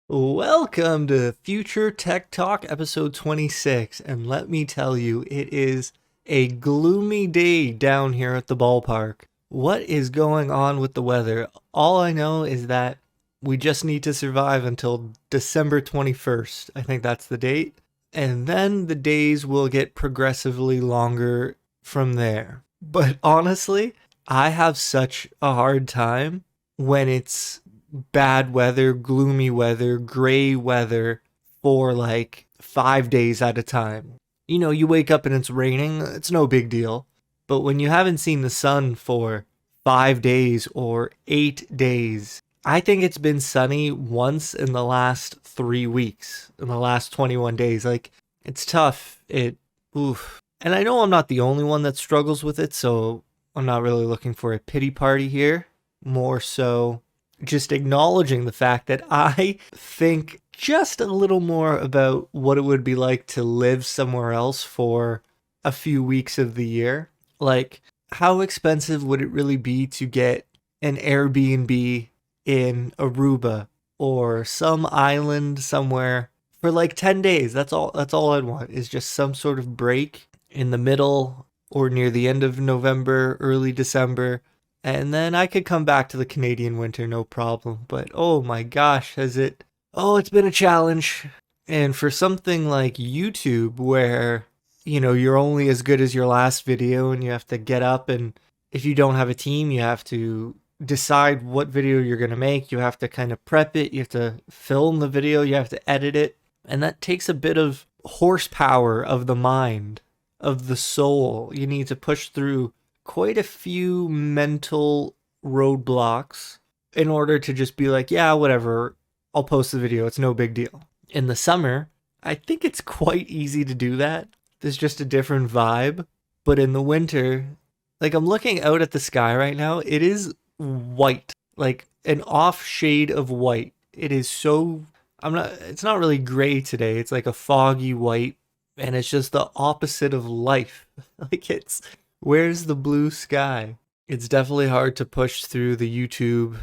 Welcome to Future Tech Talk episode 26, and let me tell you, it is a gloomy day down here at the ballpark. What is going on with the weather? All I know is that we just need to survive until December 21st. I think that's the date. And then the days will get progressively longer from there. But honestly, I have such a hard time when it's bad weather, gloomy weather, gray weather for like 5 days at a time. You know, you wake up and it's raining, it's no big deal. But when you haven't seen the sun for 5 days or 8 days, I think it's been sunny once in the last 3 weeks, in the last 21 days. Like, it's tough. Oof. And I know I'm not the only one that struggles with it, so I'm not really looking for a pity party here. More so, just acknowledging the fact that I think just a little more about what it would be like to live somewhere else for a few weeks of the year. Like, how expensive would it really be to get an Airbnb in Aruba or some island somewhere for like 10 days? That's all I'd want, is just some sort of break in the middle or near the end of November, early December, and then I could come back to the Canadian winter, no problem. But oh my gosh, it's been a challenge. And for something like YouTube, where, you're only as good as your last video and you have to get up, and if you don't have a team, you have to decide what video you're going to make. You have to kind of prep it. You have to film the video. You have to edit it. And that takes a bit of horsepower of the mind, of the soul. You need to push through quite a few mental roadblocks in order to just be like, yeah, whatever, I'll post the video, it's no big deal. In the summer, I think it's quite easy to do that. There's just a different vibe. But in the winter, like, I'm looking out at the sky right now, it is white, like an off shade of white. It is so, it's not really gray today. It's like a foggy white, and it's just the opposite of life. Like, where's the blue sky? It's definitely hard to push through the YouTube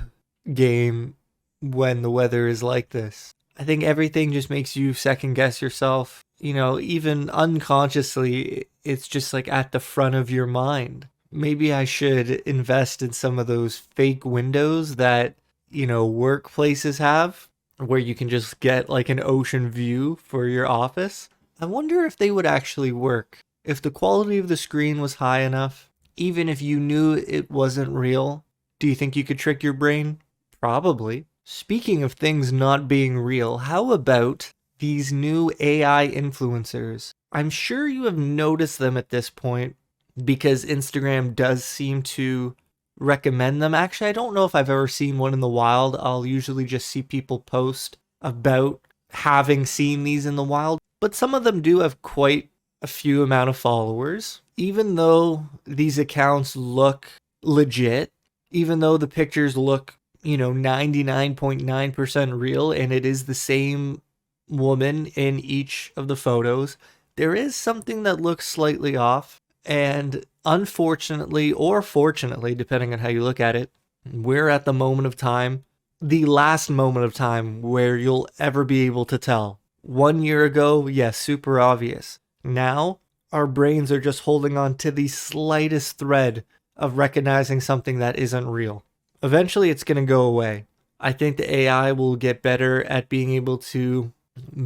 game when the weather is like this. I think everything just makes you second guess yourself. Even unconsciously, it's just like at the front of your mind. Maybe I should invest in some of those fake windows that, workplaces have, where you can just get like an ocean view for your office. I wonder if they would actually work. If the quality of the screen was high enough, even if you knew it wasn't real, do you think you could trick your brain? Probably. Speaking of things not being real, how about these new AI influencers? I'm sure you have noticed them at this point because Instagram does seem to recommend them. Actually, I don't know if I've ever seen one in the wild. I'll usually just see people post about having seen these in the wild, but some of them do have quite a few amount of followers. Even though these accounts look legit, even though the pictures look, 99.9% real, and it is the same woman in each of the photos, there is something that looks slightly off. And unfortunately, or fortunately, depending on how you look at it, we're at the moment of time, the last moment of time where you'll ever be able to tell. 1 year ago, yes, super obvious. Now, our brains are just holding on to the slightest thread of recognizing something that isn't real. Eventually, it's going to go away. I think the AI will get better at being able to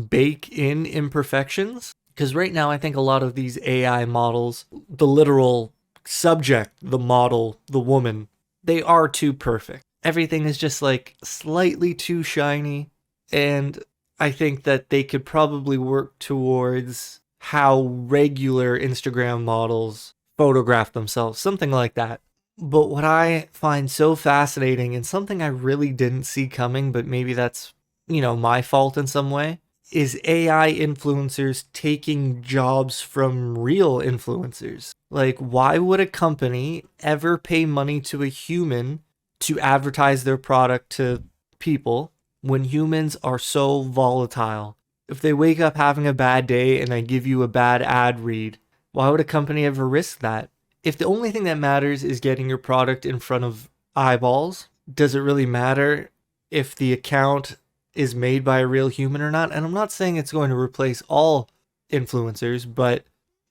bake in imperfections. Because right now, I think a lot of these AI models, the literal subject, the model, the woman, they are too perfect. Everything is just like slightly too shiny. And I think that they could probably work towards how regular Instagram models photograph themselves, something like that. But what I find so fascinating, and something I really didn't see coming, but maybe that's, my fault in some way, is AI influencers taking jobs from real influencers. Like, why would a company ever pay money to a human to advertise their product to people when humans are so volatile? If they wake up having a bad day and they give you a bad ad read, why would a company ever risk that? If the only thing that matters is getting your product in front of eyeballs, does it really matter if the account is made by a real human or not. And I'm not saying it's going to replace all influencers, but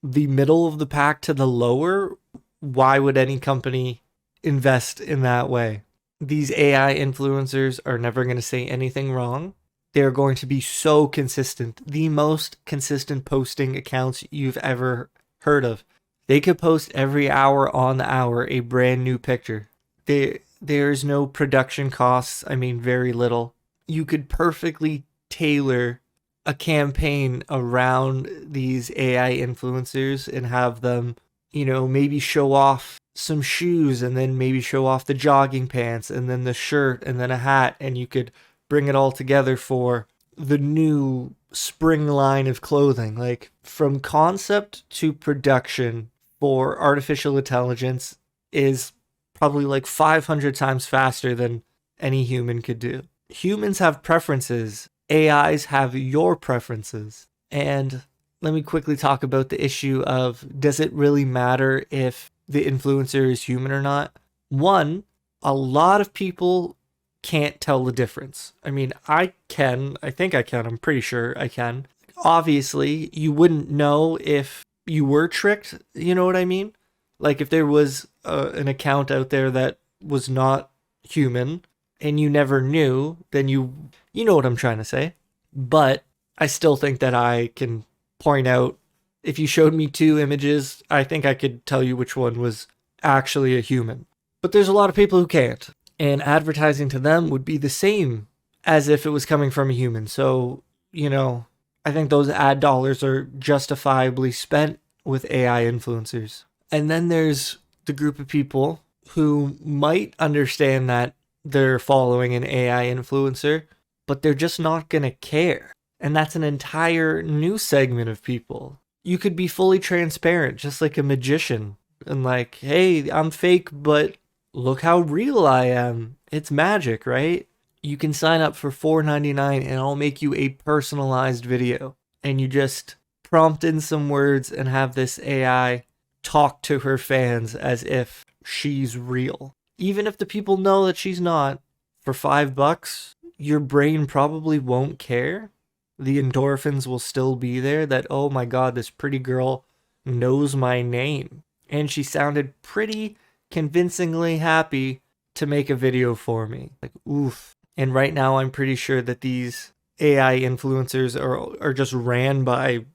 the middle of the pack to the lower, why would any company invest in that way? These AI influencers are never going to say anything wrong. They're going to be so consistent, the most consistent posting accounts you've ever heard of. They could post every hour on the hour a brand new picture. There's no production costs. I mean, very little. You could perfectly tailor a campaign around these AI influencers and have them, maybe show off some shoes and then maybe show off the jogging pants and then the shirt and then a hat, and you could bring it all together for the new spring line of clothing. Like, from concept to production for artificial intelligence is probably like 500 times faster than any human could do. Humans have preferences. AIs have your preferences. And let me quickly talk about the issue of, does it really matter if the influencer is human or not? One, a lot of people can't tell the difference. I mean, I think I can, I'm pretty sure I can. Obviously, you wouldn't know if you were tricked, you know what I mean? Like, if there was an account out there that was not human and you never knew, then you know what I'm trying to say. But I still think that I can point out, if you showed me two images, I think I could tell you which one was actually a human. But there's a lot of people who can't, and advertising to them would be the same as if it was coming from a human. So, I think those ad dollars are justifiably spent with AI influencers. And then there's the group of people who might understand that they're following an AI influencer, but they're just not going to care. And that's an entire new segment of people. You could be fully transparent, just like a magician, and like, hey, I'm fake, but look how real I am. It's magic, right? You can sign up for $4.99 and I'll make you a personalized video. And you just prompt in some words and have this AI talk to her fans as if she's real. Even if the people know that she's not, for $5, your brain probably won't care. The endorphins will still be there that, oh my God, this pretty girl knows my name. And she sounded pretty convincingly happy to make a video for me. Like, oof. And right now I'm pretty sure that these AI influencers are just ran by,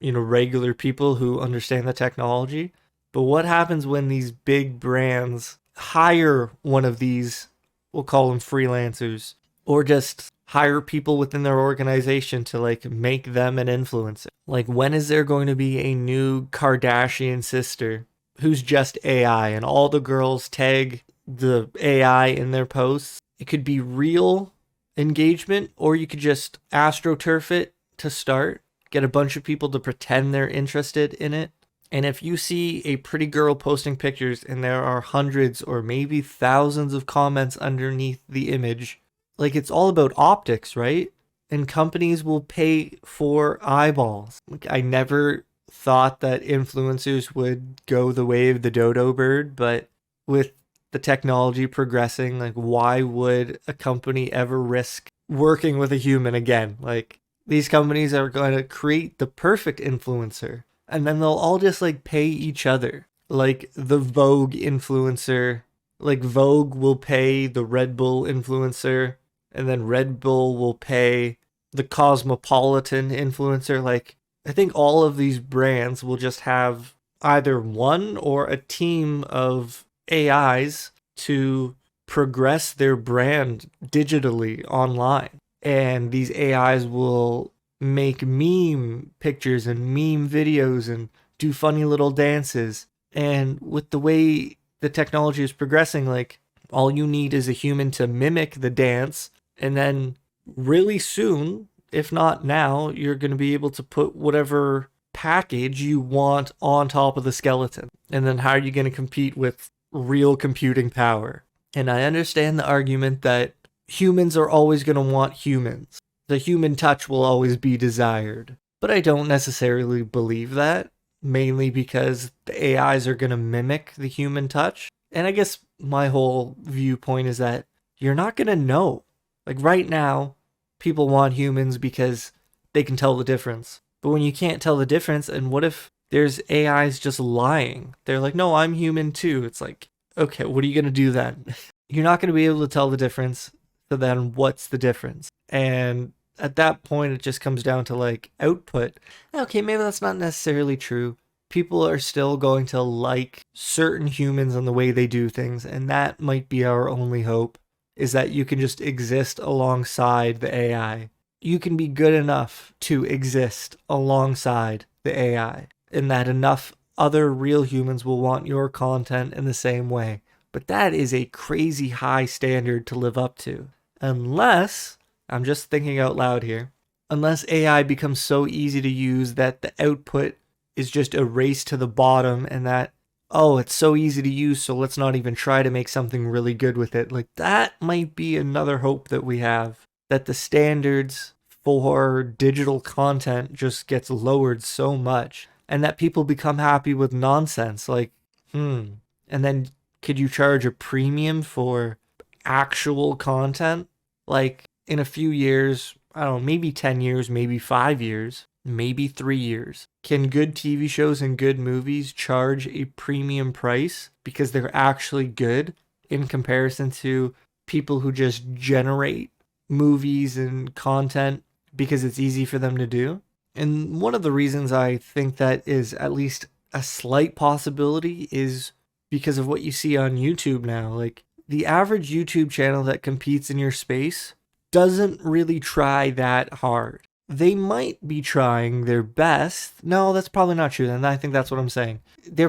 regular people who understand the technology. But what happens when these big brands hire one of these, we'll call them freelancers, or just hire people within their organization to like make them an influencer? Like, when is there going to be a new Kardashian sister who's just AI and all the girls tag the AI in their posts? It could be real engagement, or you could just astroturf it to start, get a bunch of people to pretend they're interested in it. And if you see a pretty girl posting pictures and there are hundreds or maybe thousands of comments underneath the image, like, it's all about optics, right? And companies will pay for eyeballs. Like, I never thought that influencers would go the way of the dodo bird, but with the technology progressing, like, why would a company ever risk working with a human again? Like, these companies are going to create the perfect influencer, and then they'll all just like pay each other. Like the Vogue influencer, like Vogue will pay the Red Bull influencer, and then Red Bull will pay the Cosmopolitan influencer. Like, I think all of these brands will just have either one or a team of AIs to progress their brand digitally online. And these AIs will make meme pictures and meme videos and do funny little dances. And with the way the technology is progressing, like, all you need is a human to mimic the dance, and then really soon, if not now, you're going to be able to put whatever package you want on top of the skeleton. And then how are you going to compete with real computing power? And I understand the argument that humans are always going to want humans. The human touch will always be desired. But I don't necessarily believe that, mainly because the AIs are going to mimic the human touch. And I guess my whole viewpoint is that you're not going to know. Like, right now, people want humans because they can tell the difference. But when you can't tell the difference, and what if there's AIs just lying? They're like, no, I'm human too. It's like, okay, what are you going to do then? You're not going to be able to tell the difference. So then what's the difference? And at that point, it just comes down to like output. Okay, maybe that's not necessarily true. People are still going to like certain humans and the way they do things. And that might be our only hope, is that you can just exist alongside the AI. You can be good enough to exist alongside the AI, and that enough other real humans will want your content in the same way. But that is a crazy high standard to live up to. Unless, I'm just thinking out loud here, unless AI becomes so easy to use that the output is just a race to the bottom, and that, oh, it's so easy to use, so let's not even try to make something really good with it. Like, that might be another hope that we have, that the standards for digital content just gets lowered so much, and that people become happy with nonsense. Like, and then could you charge a premium for actual content? Like, in a few years, I don't know, maybe 10 years, maybe 5 years, maybe 3 years, can good TV shows and good movies charge a premium price because they're actually good in comparison to people who just generate movies and content because it's easy for them to do? And one of the reasons I think that is at least a slight possibility is because of what you see on YouTube now. Like, the average YouTube channel that competes in your space doesn't really try that hard. They might be trying their best. No, that's probably not true. And I think that's what I'm saying. They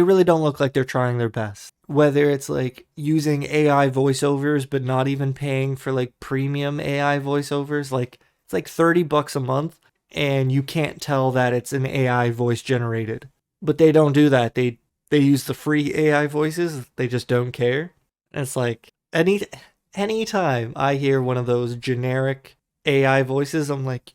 really don't look like they're trying their best. Whether it's like using AI voiceovers but not even paying for like premium AI voiceovers, like it's like $30 a month and you can't tell that it's an AI voice generated. But they don't do that. They use the free AI voices. They just don't care. And it's like anytime I hear one of those generic AI voices, I'm like,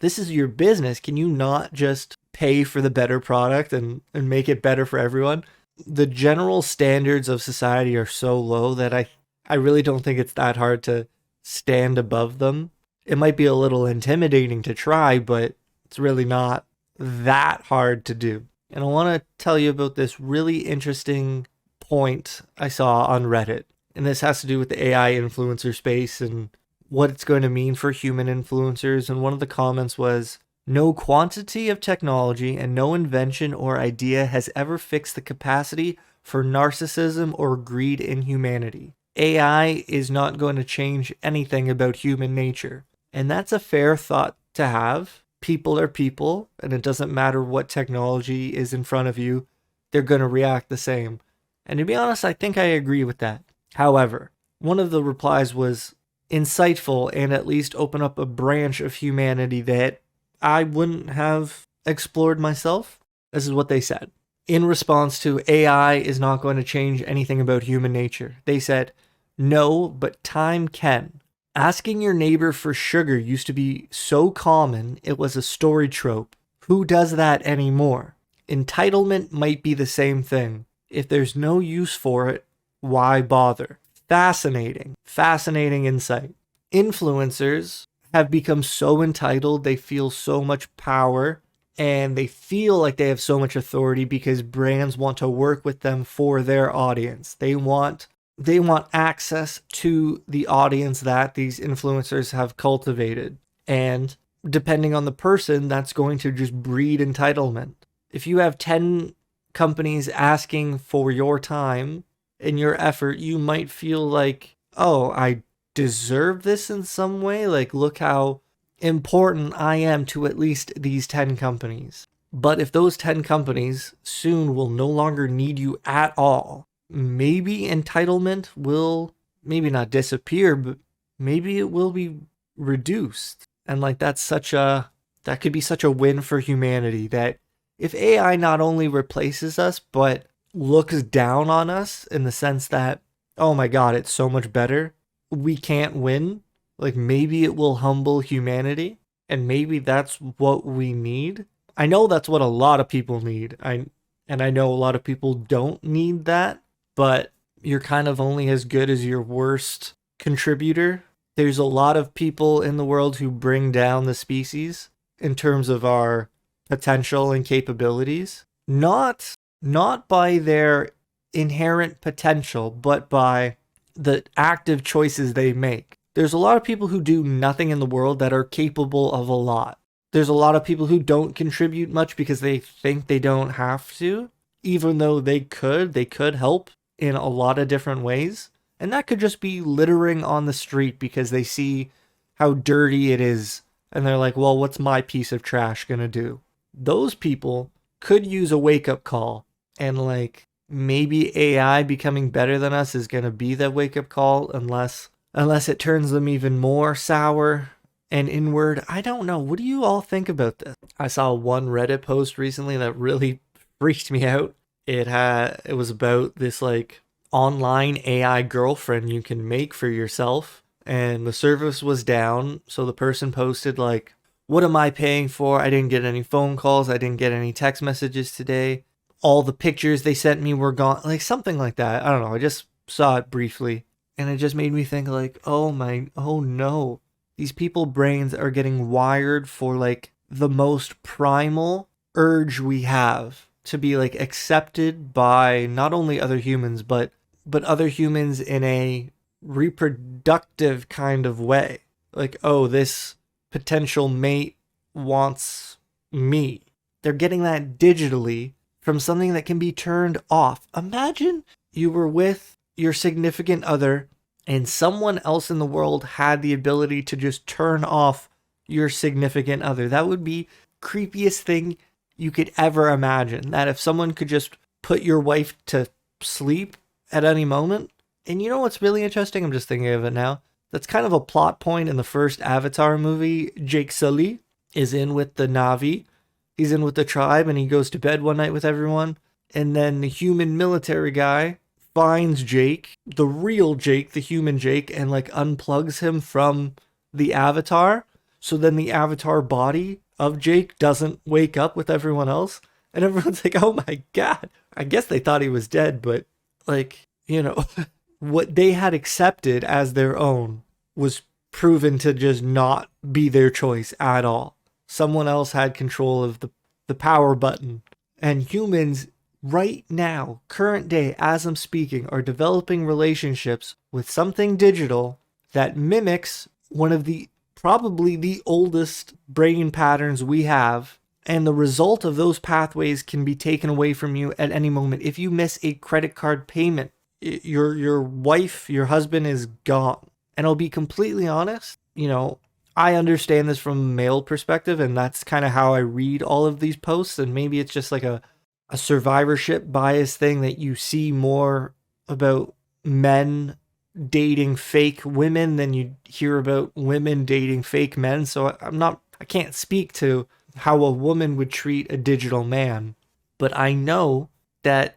this is your business. Can you not just pay for the better product and make it better for everyone? The general standards of society are so low that I really don't think it's that hard to stand above them. It might be a little intimidating to try, but it's really not that hard to do. And I want to tell you about this really interesting point I saw on Reddit. And this has to do with the AI influencer space and what it's going to mean for human influencers. And one of the comments was, no quantity of technology and no invention or idea has ever fixed the capacity for narcissism or greed in humanity. AI is not going to change anything about human nature. And that's a fair thought to have. People are people, and it doesn't matter what technology is in front of you, they're going to react the same. And to be honest, I think I agree with that. However, one of the replies was insightful and at least open up a branch of humanity that I wouldn't have explored myself. This is what they said. In response to AI is not going to change anything about human nature, they said, no, but time can. Asking your neighbor for sugar used to be so common, it was a story trope. Who does that anymore? Entitlement might be the same thing. If there's no use for it, why bother? Fascinating. Fascinating insight. Influencers have become so entitled, they feel so much power, and they feel like they have so much authority because brands want to work with them for their audience. They want access to the audience that these influencers have cultivated. And depending on the person, that's going to just breed entitlement. If you have 10 companies asking for your time and your effort, you might feel like, oh, I deserve this in some way. Like, look how important I am to at least these 10 companies. But if those 10 companies soon will no longer need you at all, maybe entitlement will maybe not disappear, but maybe it will be reduced. And like that could be such a win for humanity, that if AI not only replaces us, but looks down on us in the sense that, oh my God, it's so much better, we can't win. Like, maybe it will humble humanity, and maybe that's what we need. I know that's what a lot of people need. I know a lot of people don't need that, but you're kind of only as good as your worst contributor. there's a lot of people in the world who bring down the species in terms of our potential and capabilities, not by their inherent potential, but by the active choices they make. There's a lot of people who do nothing in the world that are capable of a lot. There's a lot of people who don't contribute much because they think they don't have to, even though they could help in a lot of different ways. And that could just be littering on the street because they see how dirty it is. And they're like, well, what's my piece of trash gonna do? Those people could use a wake-up call. And like, maybe AI becoming better than us is gonna be that wake-up call unless it turns them even more sour and inward. I don't know. What do you all think about this? I saw one Reddit post recently that really freaked me out. It was about this like online AI girlfriend you can make for yourself, and the service was down, so the person posted like, what am I paying for? I didn't get any phone calls, I didn't get any text messages today. All the pictures they sent me were gone, like something like that. I don't know. I just saw it briefly and it just made me think like, oh no. These people brains are getting wired for like the most primal urge we have to be like accepted by not only other humans but other humans in a reproductive kind of way. Like, oh, this potential mate wants me. They're getting that digitally from something that can be turned off. Imagine you were with your significant other and someone else in the world had the ability to just turn off your significant other. That would be creepiest thing you could ever imagine. That if someone could just put your wife to sleep at any moment. And you know what's really interesting? I'm just thinking of it now. That's kind of a plot point in the first Avatar movie. Jake Sully is in with the Na'vi. He's in with the tribe and he goes to bed one night with everyone. And then the human military guy finds Jake, the real Jake, the human Jake, and like unplugs him from the Avatar. So then the Avatar body of Jake doesn't wake up with everyone else. And everyone's like, oh my God. I guess they thought he was dead, but like, you know, what they had accepted as their own was proven to just not be their choice at all. Someone else had control of the power button. And humans right now, current day, as I'm speaking, are developing relationships with something digital that mimics one of the probably the oldest brain patterns we have. And the result of those pathways can be taken away from you at any moment. If you miss a credit card payment, your wife, your husband is gone. And I'll be completely honest, you know, I understand this from a male perspective, and that's kind of how I read all of these posts. And maybe it's just like a survivorship bias thing that you see more about men dating fake women than you hear about women dating fake men. So I can't speak to how a woman would treat a digital man, but I know that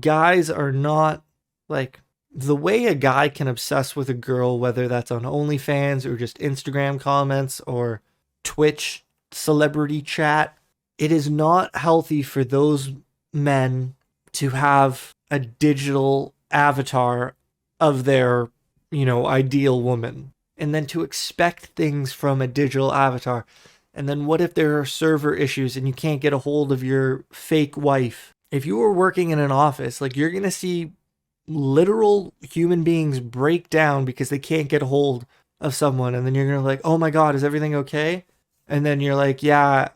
guys are not like the way a guy can obsess with a girl, whether that's on OnlyFans or just Instagram comments or Twitch celebrity chat. It is not healthy for those men to have a digital avatar of their, you know, ideal woman, and then to expect things from a digital avatar. And then what if there are server issues and you can't get a hold of your fake wife? If you were working in an office, like, you're going to see literal human beings break down because they can't get a hold of someone. And then you're going to like, oh my God, is everything okay? And then you're like, yeah,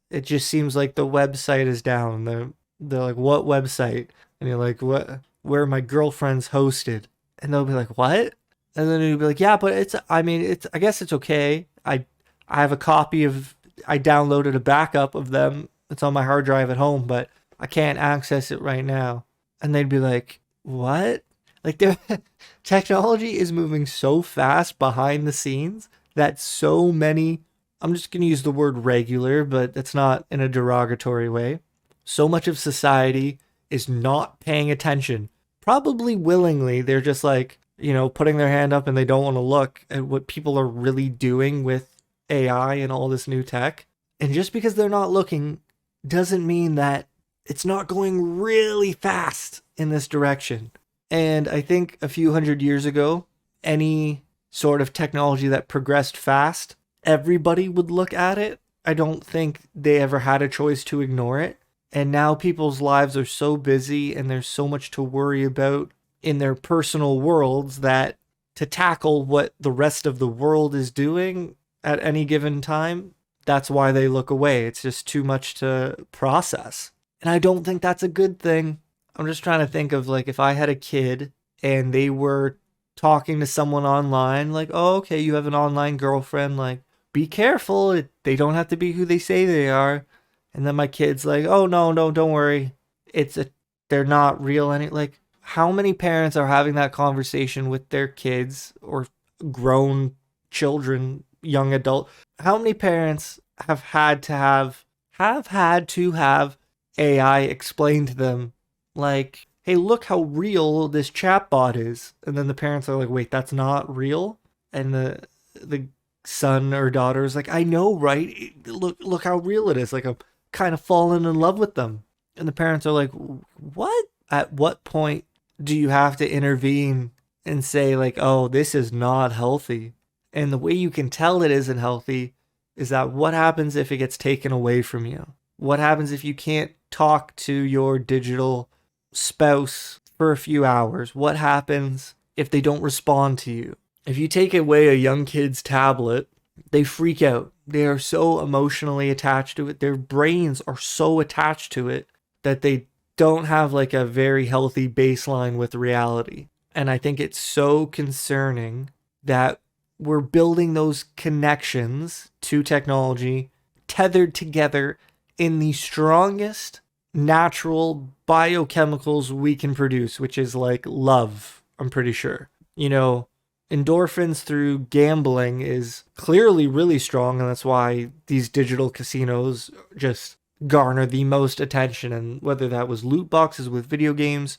it just seems like the website is down. They're like, what website? And you're like, what? Where my girlfriend's hosted. And they'll be like, what? And then you'll be like, yeah, but I guess it's okay. I have a copy of, I downloaded a backup of them. It's on my hard drive at home, but I can't access it right now. And they'd be like, what? Like, the technology is moving so fast behind the scenes that so many, I'm just going to use the word regular, but it's not in a derogatory way. So much of society is not paying attention. Probably willingly, they're just like, you know, putting their hand up and they don't want to look at what people are really doing with AI and all this new tech. And just because they're not looking doesn't mean that it's not going really fast in this direction. And I think a few hundred years ago, any sort of technology that progressed fast, everybody would look at it. I don't think they ever had a choice to ignore it. And now people's lives are so busy and there's so much to worry about in their personal worlds that to tackle what the rest of the world is doing at any given time, that's why they look away. It's just too much to process. And I don't think that's a good thing. I'm just trying to think of like if I had a kid and they were talking to someone online, like, oh, okay, you have an online girlfriend, like, be careful. They don't have to be who they say they are. And then my kid's like, oh, no, no, don't worry. They're not real. Like, how many parents are having that conversation with their kids or grown children, young adult? How many parents have had to have AI explain to them, like, hey, look how real this chatbot is. And then the parents are like, wait, that's not real? And the son or daughter is like, I know, right? Look how real it is. Like, I'm kind of falling in love with them. And the parents are like, what? At what point do you have to intervene and say, like, oh, this is not healthy? And the way you can tell it isn't healthy is that what happens if it gets taken away from you? What happens if you can't talk to your digital spouse for a few hours? What happens if they don't respond to you? If you take away a young kid's tablet, they freak out. They are so emotionally attached to it. Their brains are so attached to it that they don't have like a very healthy baseline with reality. And I think it's so concerning that we're building those connections to technology tethered together in the strongest natural biochemicals we can produce, which is like love, I'm pretty sure. Endorphins through gambling is clearly really strong, and that's why these digital casinos just garner the most attention. And whether that was loot boxes with video games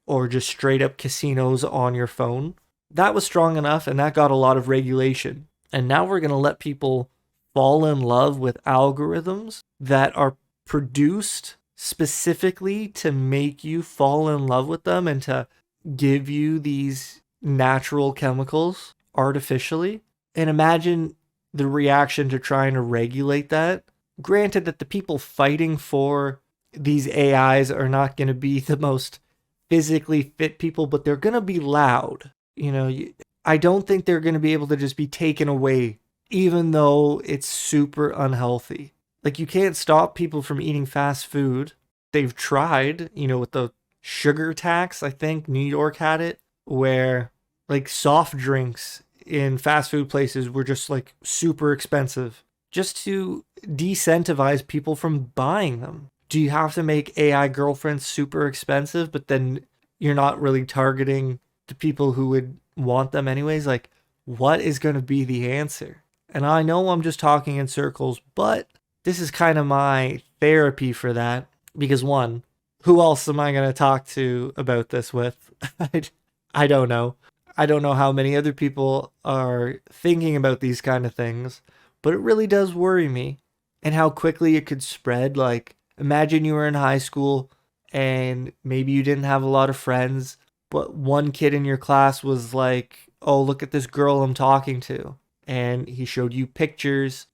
or just straight up casinos on your phone, that was strong enough, and that got a lot of regulation. And now we're going to let people fall in love with algorithms that are produced specifically to make you fall in love with them and to give you these natural chemicals artificially. And imagine the reaction to trying to regulate that. Granted that the people fighting for these AIs are not going to be the most physically fit people, but they're going to be loud. I don't think they're going to be able to just be taken away, even though it's super unhealthy. Like, you can't stop people from eating fast food. They've tried, with the sugar tax. I think New York had it, where like soft drinks in fast food places were just like super expensive just to decentivize people from buying them. Do you have to make AI girlfriends super expensive, but then you're not really targeting the people who would want them anyways? Like, what is going to be the answer? And I know I'm just talking in circles, but this is kind of my therapy for that. Because one, who else am I going to talk to about this with? I don't know. I don't know how many other people are thinking about these kind of things, but it really does worry me. And how quickly it could spread. Like, imagine you were in high school and maybe you didn't have a lot of friends, but one kid in your class was like, oh, look at this girl I'm talking to. And he showed you pictures.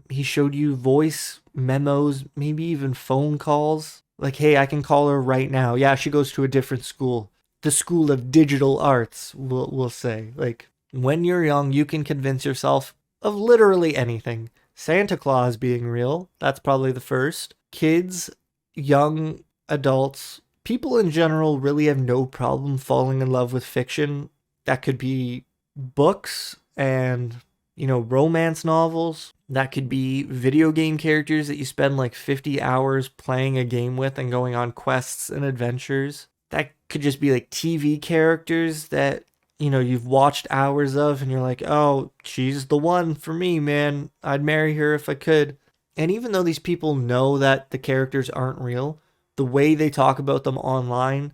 He showed you voice memos, maybe even phone calls. Like, hey, I can call her right now. Yeah, she goes to a different school. The school of digital arts, we'll say. Like, when you're young, you can convince yourself of literally anything. Santa Claus being real, that's probably the first. Kids, young adults, people in general really have no problem falling in love with fiction. That could be books and, romance novels. That could be video game characters that you spend like 50 hours playing a game with and going on quests and adventures. That could just be like TV characters that, you've watched hours of and you're like, oh, she's the one for me, man. I'd marry her if I could. And even though these people know that the characters aren't real, the way they talk about them online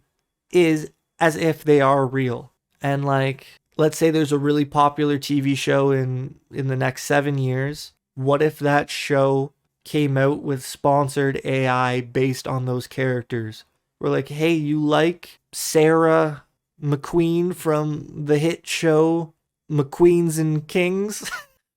is as if they are real. And like, let's say there's a really popular TV show in the next 7 years. What if that show came out with sponsored AI based on those characters? We're like, hey, you like Sarah McQueen from the hit show McQueens and Kings,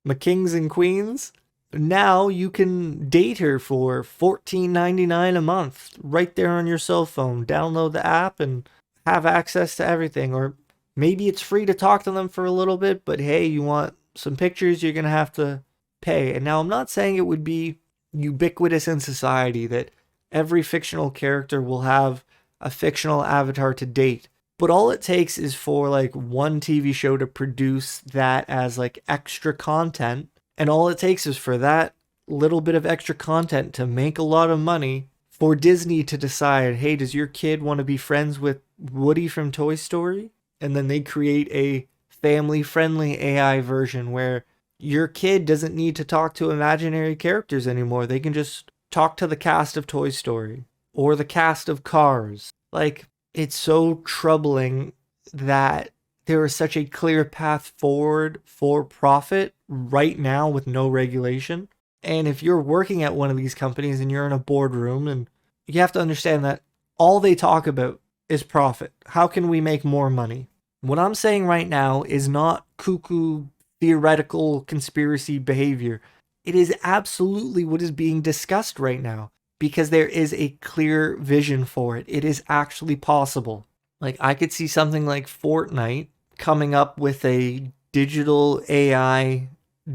McKings and Queens. Now you can date her for $14.99 a month right there on your cell phone. Download the app and have access to everything. Or maybe it's free to talk to them for a little bit, but hey, you want some pictures, you're going to have to pay. And now I'm not saying it would be ubiquitous in society that every fictional character will have a fictional avatar to date. But all it takes is for like one TV show to produce that as like extra content. And all it takes is for that little bit of extra content to make a lot of money for Disney to decide, hey, does your kid want to be friends with Woody from Toy Story? And then they create a family-friendly AI version where your kid doesn't need to talk to imaginary characters anymore. They can just talk to the cast of Toy Story or the cast of Cars. Like, it's so troubling that there is such a clear path forward for profit right now with no regulation. And if you're working at one of these companies and you're in a boardroom, and you have to understand that all they talk about is profit. How can we make more money? What I'm saying right now is not cuckoo theoretical conspiracy behavior. It is absolutely what is being discussed right now because there is a clear vision for it. It is actually possible. Like, I could see something like Fortnite coming up with a digital AI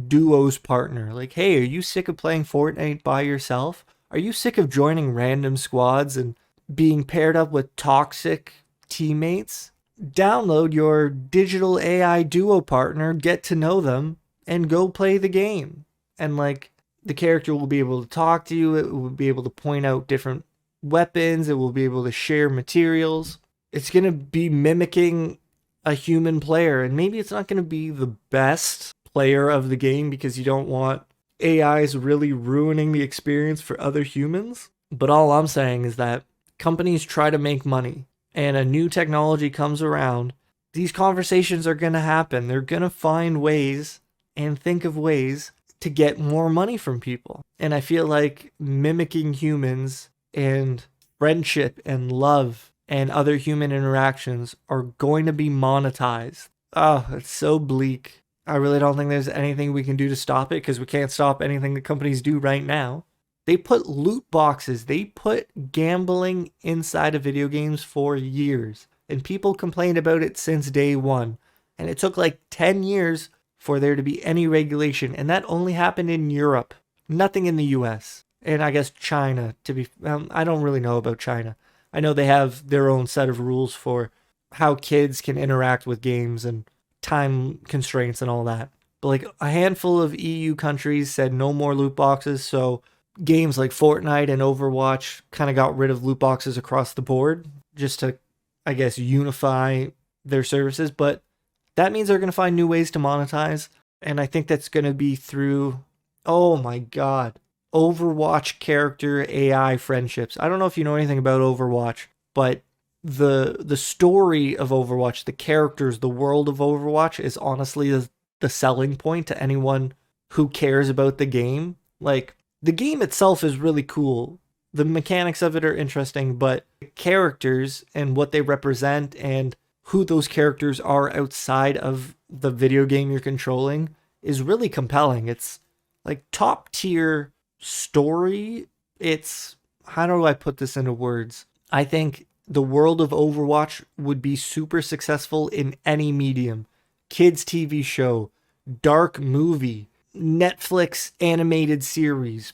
duos partner. Like, hey, are you sick of playing Fortnite by yourself? Are you sick of joining random squads and being paired up with toxic teammates? Download your digital AI duo partner, get to know them, and go play the game. And like, the character will be able to talk to you, it will be able to point out different weapons, it will be able to share materials. It's going to be mimicking a human player, and maybe it's not going to be the best player of the game because you don't want AIs really ruining the experience for other humans. But all I'm saying is that companies try to make money and a new technology comes around, these conversations are going to happen. They're going to find ways and think of ways to get more money from people. And I feel like mimicking humans and friendship and love and other human interactions are going to be monetized. Oh, it's so bleak. I really don't think there's anything we can do to stop it because we can't stop anything that companies do right now. They put loot boxes, they put gambling inside of video games for years. And people complained about it since day one. And it took like 10 years for there to be any regulation. And that only happened in Europe, nothing in the US. And I guess China, I don't really know about China. I know they have their own set of rules for how kids can interact with games and time constraints and all that. But like a handful of EU countries said no more loot boxes, so games like Fortnite and Overwatch kind of got rid of loot boxes across the board just to, I guess, unify their services. But that means they're going to find new ways to monetize. And I think that's going to be through, oh my God, Overwatch character AI friendships. I don't know if you know anything about Overwatch, but the story of Overwatch, the characters, the world of Overwatch is honestly the selling point to anyone who cares about the game. Like, the game itself is really cool. The mechanics of it are interesting, but the characters and what they represent and who those characters are outside of the video game you're controlling is really compelling. It's like top tier story. It's, how do I put this into words? I think the world of Overwatch would be super successful in any medium. Kids TV show, dark movie, Netflix animated series,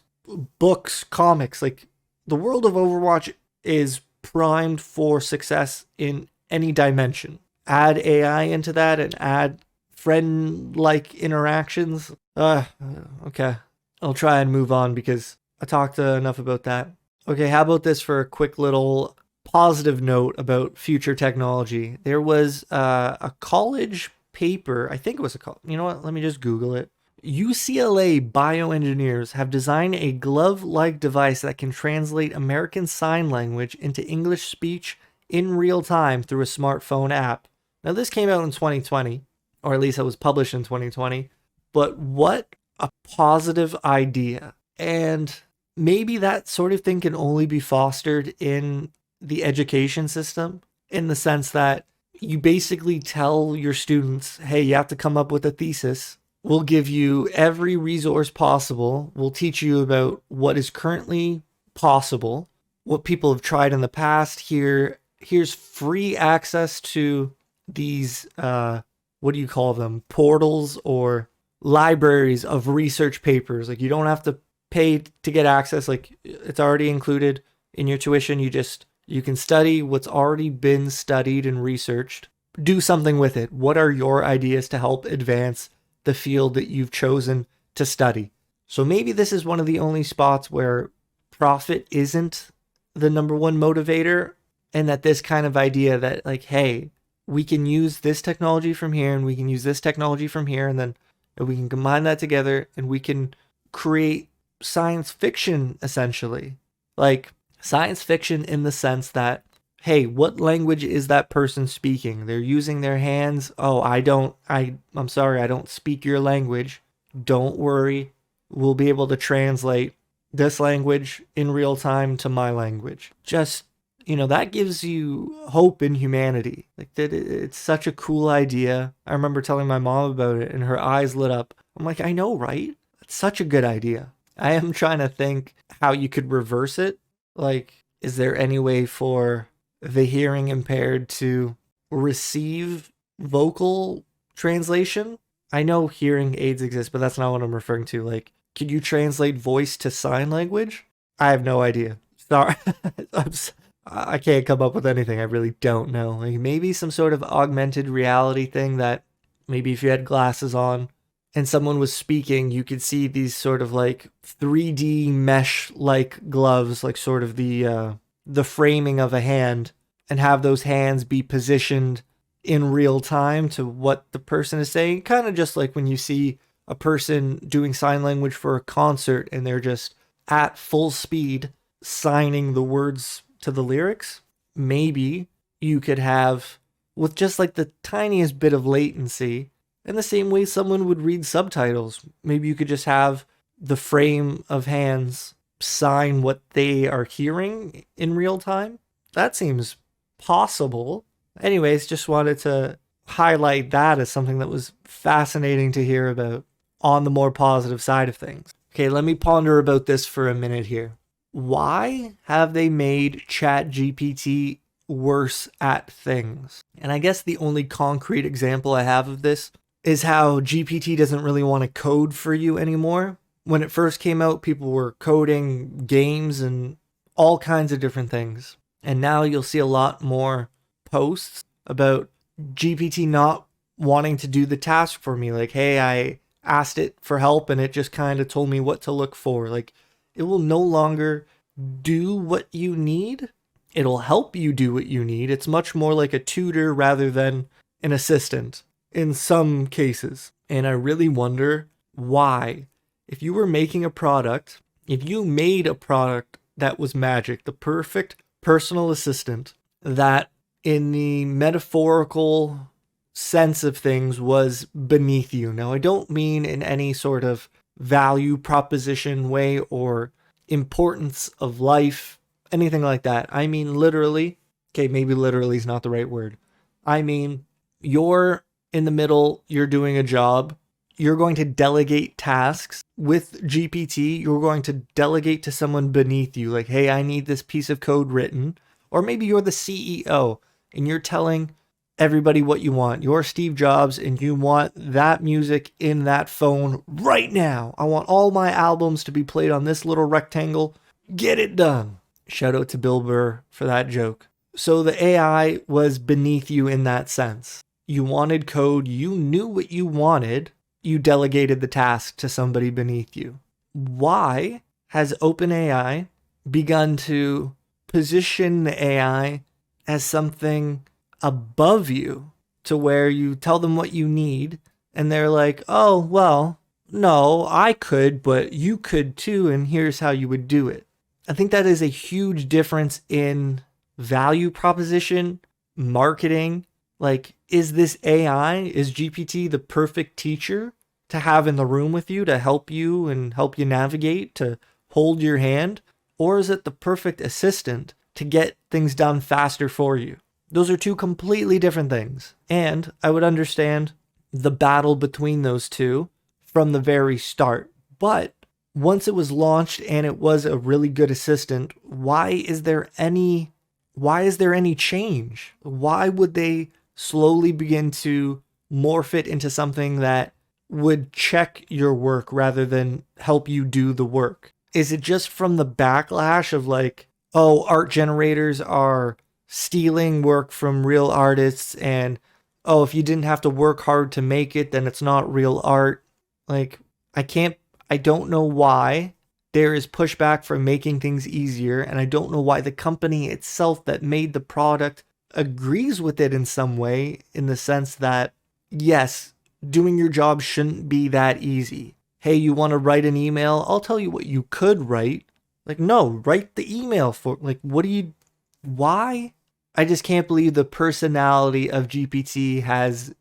books, comics. Like, the world of Overwatch is primed for success in any dimension. Add AI into that and add friend-like interactions. Okay. I'll try and move on because I talked enough about that. Okay, how about this for a quick little positive note about future technology? There was a college paper, I think it was you know what, let me just Google it. UCLA bioengineers have designed a glove-like device that can translate American Sign Language into English speech in real time through a smartphone app. Now, this came out in 2020, or at least it was published in 2020, but what a positive idea. And maybe that sort of thing can only be fostered in the education system, in the sense that You basically tell your students, hey, you have to come up with a thesis. We'll give you every resource possible. We'll teach you about what is currently possible, what people have tried in the past. Here's free access to these, what do you call them? Portals or libraries of research papers. Like, you don't have to pay to get access. Like, it's already included in your tuition. You can study what's already been studied and researched. Do something with it. What are your ideas to help advance the field that you've chosen to study? So maybe this is one of the only spots where profit isn't the number one motivator, and that this kind of idea that, like, hey, we can use this technology from here and we can use this technology from here, and then we can combine that together and we can create science fiction, essentially. Like, science fiction in the sense that, hey, what language is that person speaking? They're using their hands. Oh, I'm sorry, I don't speak your language. Don't worry. We'll be able to translate this language in real time to my language. Just, that gives you hope in humanity. Like, that, it's such a cool idea. I remember telling my mom about it and her eyes lit up. I'm like, I know, right? It's such a good idea. I am trying to think how you could reverse it. Like, is there any way for the hearing impaired to receive vocal translation? I know hearing aids exist, but that's not what I'm referring to. Like, could you translate voice to sign language? I have no idea. Sorry. I can't come up with anything. I really don't know. Like, maybe some sort of augmented reality thing that maybe if you had glasses on and someone was speaking, you could see these sort of like 3D mesh-like gloves, like sort of the framing of a hand, and have those hands be positioned in real time to what the person is saying. Kind of just like when you see a person doing sign language for a concert and they're just at full speed signing the words to the lyrics. Maybe you could have, with just like the tiniest bit of latency, in the same way someone would read subtitles, maybe you could just have the frame of hands sign what they are hearing in real time. That seems possible. Anyways, just wanted to highlight that as something that was fascinating to hear about on the more positive side of things. Okay, let me ponder about this for a minute here. Why have they made ChatGPT worse at things? And I guess the only concrete example I have of this is how GPT doesn't really want to code for you anymore. When it first came out, people were coding games and all kinds of different things. And now you'll see a lot more posts about GPT not wanting to do the task for me. Like, hey, I asked it for help and it just kind of told me what to look for. Like, it will no longer do what you need. It'll help you do what you need. It's much more like a tutor rather than an assistant in some cases. And I really wonder why. If you were making a product, if you made a product that was magic, the perfect personal assistant that in the metaphorical sense of things was beneath you. Now, I don't mean in any sort of value proposition way or importance of life, anything like that. I mean literally. Okay, maybe literally is not the right word. I mean, you're in the middle, you're doing a job, you're going to delegate tasks with GPT, you're going to delegate to someone beneath you, like, hey, I need this piece of code written. Or maybe you're the CEO and you're telling everybody what you want. You're Steve Jobs and you want that music in that phone right now. I want all my albums to be played on this little rectangle. Get it done. Shout out to Bill Burr for that joke. So the AI was beneath you in that sense. You wanted code, you knew what you wanted, you delegated the task to somebody beneath you. Why has OpenAI begun to position the AI as something above you, to where you tell them what you need and they're like, oh, well, no, I could, but you could too, and here's how you would do it. I think that is a huge difference in value proposition, marketing. Like, is this AI, is GPT the perfect teacher to have in the room with you to help you and help you navigate, to hold your hand? Or is it the perfect assistant to get things done faster for you? Those are two completely different things. And I would understand the battle between those two from the very start. But once it was launched and it was a really good assistant, why is there any change? Why would they slowly begin to morph it into something that would check your work rather than help you do the work? Is it just from the backlash of like, oh, art generators are stealing work from real artists, and oh, if you didn't have to work hard to make it, then it's not real art? Like, I don't know why there is pushback for making things easier, and I don't know why the company itself that made the product agrees with it in some way, in the sense that, yes, doing your job shouldn't be that easy. Hey, you want to write an email? I'll tell you what you could write. Like, no, write the email for, like, why? I just can't believe the personality of GPT has,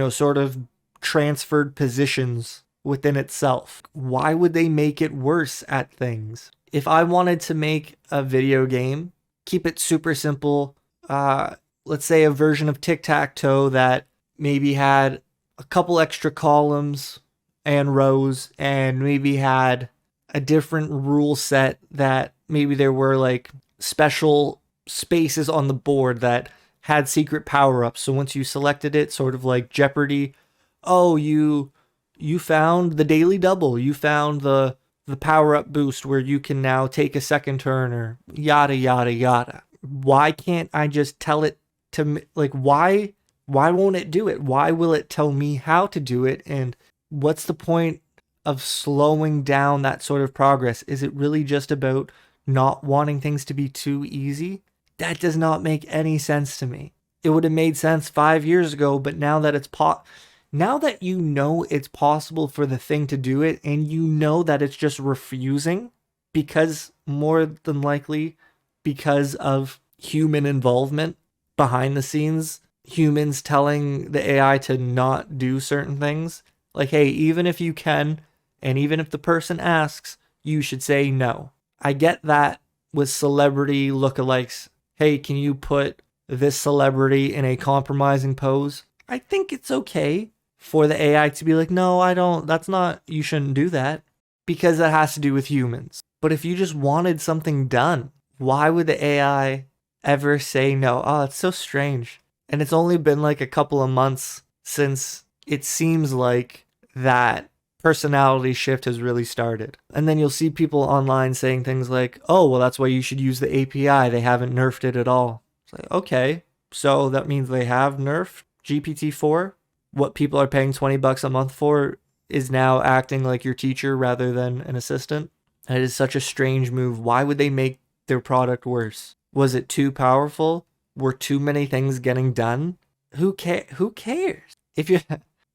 sort of transferred positions within itself. Why would they make it worse at things? If I wanted to make a video game, keep it super simple, let's say a version of tic-tac-toe that maybe had a couple extra columns and rows, and maybe had a different rule set, that maybe there were like special spaces on the board that had secret power-ups. So once you selected it, sort of like Jeopardy, oh, you found the daily double, you found the power-up boost where you can now take a second turn, or yada yada yada. Why can't I just tell it to, like, why won't it do it? Why will it tell me how to do it? And what's the point of slowing down that sort of progress? Is it really just about not wanting things to be too easy? That does not make any sense to me. It would have made sense 5 years ago, but now that now that it's possible for the thing to do it, and that it's just refusing, because more than likely because of human involvement behind the scenes, humans telling the AI to not do certain things. Like, hey, even if you can, and even if the person asks, you should say no. I get that with celebrity lookalikes. Hey, can you put this celebrity in a compromising pose? I think it's okay for the AI to be like, no, I don't, you shouldn't do that, because that has to do with humans. But if you just wanted something done, why would the AI ever say no? Oh, it's so strange. And it's only been like a couple of months since it seems like that personality shift has really started. And then you'll see people online saying things like, oh, well, that's why you should use the API. They haven't nerfed it at all. It's like, okay, so that means they have nerfed GPT-4? What people are paying $20 a month for is now acting like your teacher rather than an assistant? That is such a strange move. Why would they make their product worse? Was it too powerful? Were too many things getting done? Who cares? If you,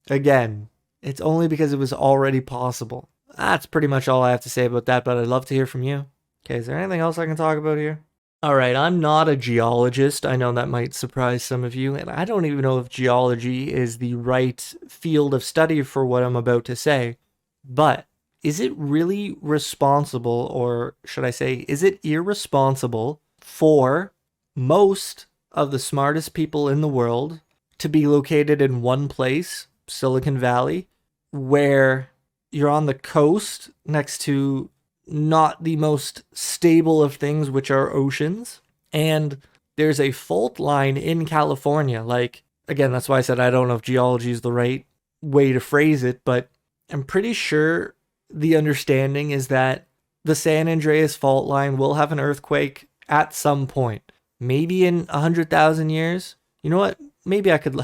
again, it's only because it was already possible. That's pretty much all I have to say about that, but I'd love to hear from you. Okay, is there anything else I can talk about here? All right, I'm not a geologist. I know that might surprise some of you, and I don't even know if geology is the right field of study for what I'm about to say. But is it really responsible, or should I say, is it irresponsible for most of the smartest people in the world to be located in one place, Silicon Valley, where you're on the coast next to not the most stable of things, which are oceans, and there's a fault line in California? Like, again, that's why I said I don't know if geology is the right way to phrase it, but I'm pretty sure the understanding is that the San Andreas fault line will have an earthquake at some point. Maybe in 100,000 years. You know what? Maybe I could,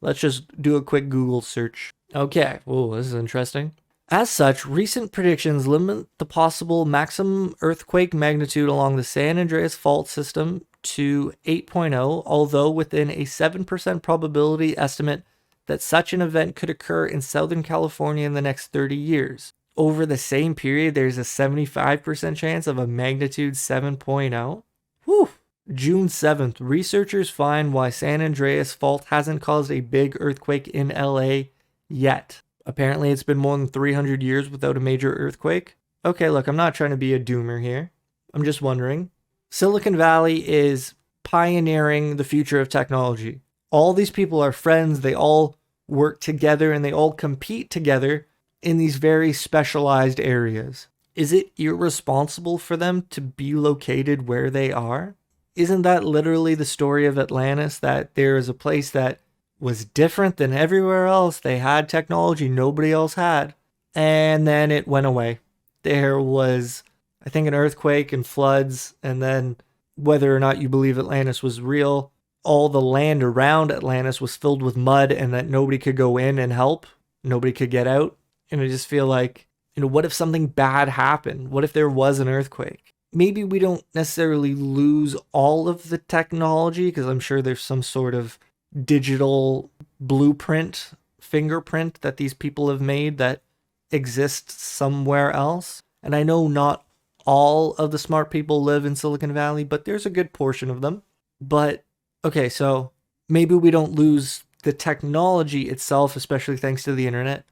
let's just do a quick Google search. Okay, oh, this is interesting. As such, recent predictions limit the possible maximum earthquake magnitude along the San Andreas fault system to 8.0, although within a 7% probability estimate that such an event could occur in Southern California in the next 30 years. Over the same period, there's a 75% chance of a magnitude 7.0. Whew. June 7th, researchers find why San Andreas fault hasn't caused a big earthquake in LA yet. Apparently, it's been more than 300 years without a major earthquake. Okay, look, I'm not trying to be a doomer here. I'm just wondering. Silicon Valley is pioneering the future of technology. All these people are friends, they all work together and they all compete together in these very specialized areas. Is it irresponsible for them to be located where they are? Isn't that literally the story of Atlantis, that there is a place that was different than everywhere else? They had technology nobody else had, and then it went away. There was, I think, an earthquake and floods, and then whether or not you believe Atlantis was real, all the land around Atlantis was filled with mud and that nobody could go in and help. Nobody could get out. And I just feel like, what if something bad happened? What if there was an earthquake? Maybe we don't necessarily lose all of the technology, because I'm sure there's some sort of digital blueprint, fingerprint that these people have made that exists somewhere else. And I know not all of the smart people live in Silicon Valley, but there's a good portion of them. But okay, so maybe we don't lose the technology itself, especially thanks to the internet.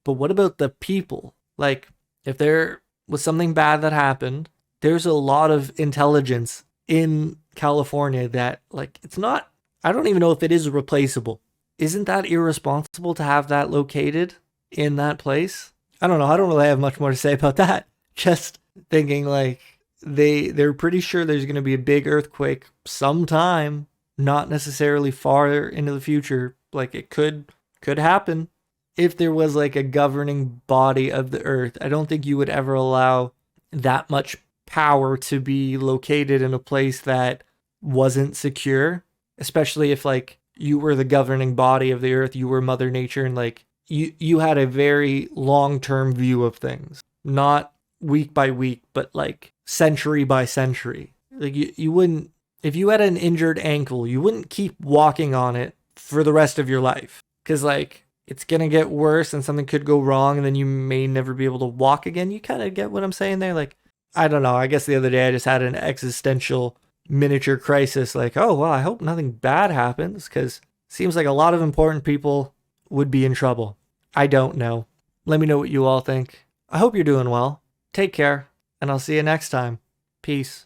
But what about the people? Like, if there was something bad that happened, there's a lot of intelligence in California that, like, it's not, I don't even know if it is replaceable. Isn't that irresponsible to have that located in that place? I don't know. I don't really have much more to say about that. Just thinking, like, they're pretty sure there's going to be a big earthquake sometime, not necessarily far into the future. Like, it could happen. If there was like a governing body of the earth, I don't think you would ever allow that much power to be located in a place that wasn't secure, especially if like you were the governing body of the earth, you were Mother Nature, and like you had a very long-term view of things, not week by week, but like century by century. Like you wouldn't, if you had an injured ankle, you wouldn't keep walking on it for the rest of your life, because like it's going to get worse and something could go wrong and then you may never be able to walk again. You kind of get what I'm saying there? Like, I don't know. I guess the other day I just had an existential miniature crisis. Like, oh, well, I hope nothing bad happens, because it seems like a lot of important people would be in trouble. I don't know. Let me know what you all think. I hope you're doing well. Take care, and I'll see you next time. Peace.